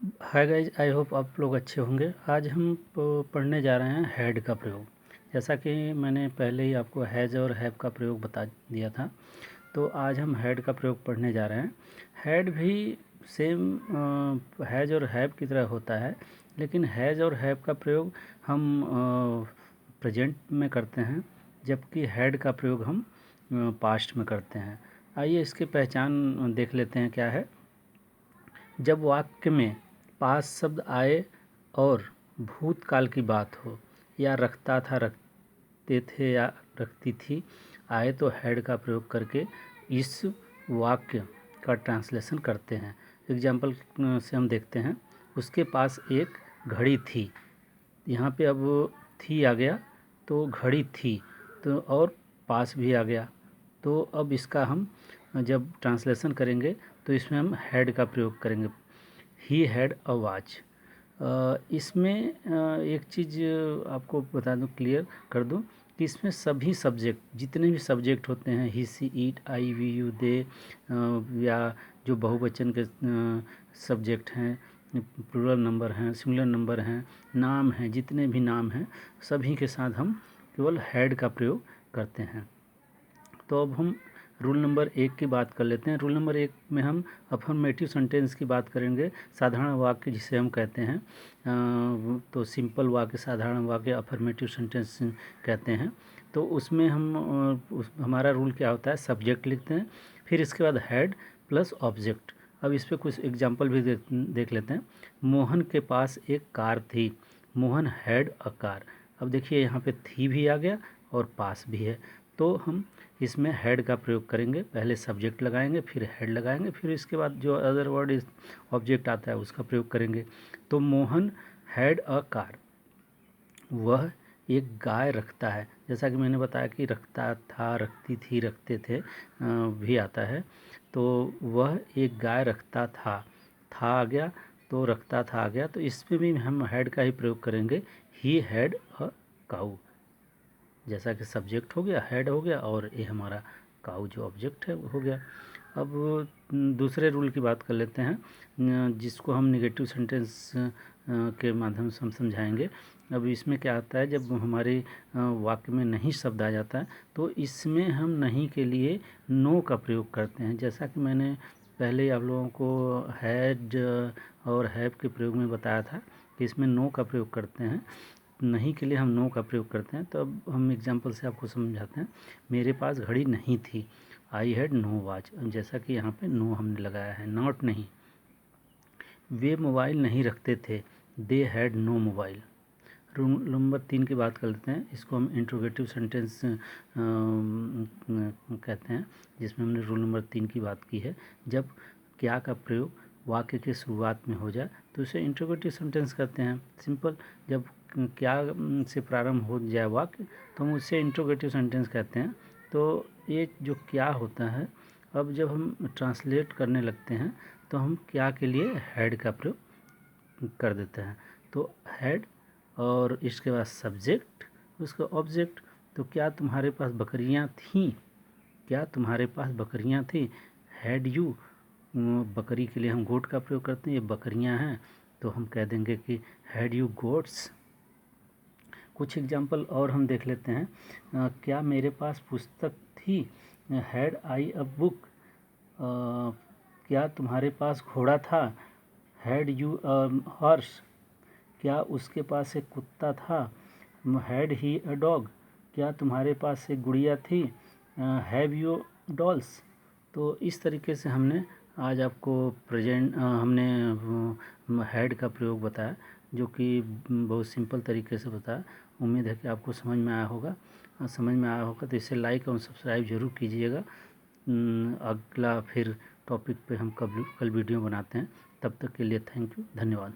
Hi guys, I hope आप लोग अच्छे होंगे। आज हम पढ़ने जा रहे हैं हैड का प्रयोग। जैसा कि मैंने पहले ही आपको हैज़ और हैव का प्रयोग बता दिया था, तो आज हम हैड का प्रयोग पढ़ने जा रहे हैं। हैड भी सेम हैज़ और हैव की तरह होता है, लेकिन हैज़ और हैव का प्रयोग हम प्रेजेंट में करते हैं, जबकि हैड का प्रयोग हम पास्ट में करते हैं। आइए इसकी पहचान देख लेते हैं क्या है। जब वाक्य में पास्ट शब्द आए और भूतकाल की बात हो, या रखता था, रखते थे या रखती थी आए, तो हैड का प्रयोग करके इस वाक्य का ट्रांसलेशन करते हैं। एग्जाम्पल से हम देखते हैं। उसके पास एक घड़ी थी, यहाँ पे अब थी आ गया तो घड़ी थी, तो और पास भी आ गया, तो अब इसका हम जब ट्रांसलेशन करेंगे तो इसमें हम हैड का प्रयोग करेंगे। He had a watch. इसमें एक चीज़ आपको बता दूं, क्लियर कर दूं कि इसमें सभी सब्जेक्ट, जितने भी सब्जेक्ट होते हैं, ही सी ईट आई वी यू दे, या जो बहुवचन के सब्जेक्ट हैं, प्लूरल नंबर हैं, सिंगुलर नंबर हैं, नाम हैं, जितने भी नाम हैं सभी के साथ हम केवल हैड का प्रयोग करते हैं। तो अब हम रूल नंबर 1 की बात कर लेते हैं। रूल नंबर 1 में हम अफर्मेटिव सेंटेंस की बात करेंगे। साधारण वाक्य जिसे हम कहते हैं, तो सिंपल वाक्य, साधारण वाक्य अफर्मेटिव सेंटेंस कहते हैं। तो उसमें हम हमारा रूल क्या होता है, सब्जेक्ट लिखते हैं, फिर इसके बाद हैड प्लस ऑब्जेक्ट। अब इस पर कुछ एग्जाम्पल भी देख लेते हैं। मोहन के पास एक कार थी। Mohan had a car. अब देखिए यहाँ पे थी भी आ गया और पास भी है, तो हम इसमें हैड का प्रयोग करेंगे। पहले सब्जेक्ट लगाएंगे, फिर हैड लगाएंगे, फिर इसके बाद जो अदर वर्ड इस ऑब्जेक्ट आता है उसका प्रयोग करेंगे। तो मोहन हैड अ कार, वह एक गाय रखता है। जैसा कि मैंने बताया कि रखता था, रखती थी, रखते थे भी आता है। तो वह एक गाय रखता था आ गया, तो रखता था आ गया, तो इसमें भी हम हैड का ही प्रयोग करेंगे। ही हैड अ काऊ। जैसा कि सब्जेक्ट हो गया, हेड हो गया, और ये हमारा काऊ जो ऑब्जेक्ट है वो हो गया। अब दूसरे रूल की बात कर लेते हैं, जिसको हम नेगेटिव सेंटेंस के माध्यम से हम समझाएंगे। अब इसमें क्या आता है, जब हमारे वाक्य में नहीं शब्द आ जाता है, तो इसमें हम नहीं के लिए नो का प्रयोग करते हैं। जैसा कि मैंने पहले आप लोगों को हैड और हैव के प्रयोग में बताया था कि इसमें नो का प्रयोग करते हैं, नहीं के लिए हम नो का प्रयोग करते हैं। तो अब हम एग्जांपल से आपको समझाते हैं। मेरे पास घड़ी नहीं थी, आई हैड नो वॉच। जैसा कि यहाँ पे नो हमने लगाया है, नॉट नहीं। वे मोबाइल नहीं रखते थे, they had no mobile. Rule number 3 की बात कर लेते हैं। इसको हम इंट्रोगेटिव सेंटेंस कहते हैं, जिसमें हमने रूल नंबर 3 की बात की है। जब क्या का प्रयोग वाक्य के शुरुआत में हो जाए तो इसे इंट्रोगेटिव सेंटेंस कहते हैं। सिंपल, जब क्या से प्रारंभ हो जाए वाक्य तो हम उसे इंट्रोगेटिव सेंटेंस कहते हैं। तो ये जो क्या होता है, अब जब हम ट्रांसलेट करने लगते हैं तो हम क्या के लिए हैड का प्रयोग कर देते हैं। तो हैड और इसके बाद सब्जेक्ट, उसका ऑब्जेक्ट। तो क्या तुम्हारे पास बकरियां थीं, क्या तुम्हारे पास बकरियां थी। हैड यू, बकरी के लिए हम गोट का प्रयोग करते हैं, ये बकरियां हैं, तो हम कह देंगे कि हैड यू गोट्स। कुछ एग्जाम्पल और हम देख लेते हैं। क्या मेरे पास पुस्तक थी, हैड आई अ बुक। क्या तुम्हारे पास घोड़ा था, हैड यू अ हॉर्स। क्या उसके पास एक कुत्ता था, हैड ही अ डॉग। क्या तुम्हारे पास एक गुड़िया थी, हैव यू डॉल्स। तो इस तरीके से हमने आज आपको प्रेजेंट हमने हैड का प्रयोग बताया, जो कि बहुत सिंपल तरीके से बताया। उम्मीद है कि आपको समझ में आया होगा। समझ में आया होगा तो इसे लाइक और सब्सक्राइब जरूर कीजिएगा। अगला फिर टॉपिक पे हम कल वीडियो बनाते हैं। तब तक के लिए थैंक यू, धन्यवाद।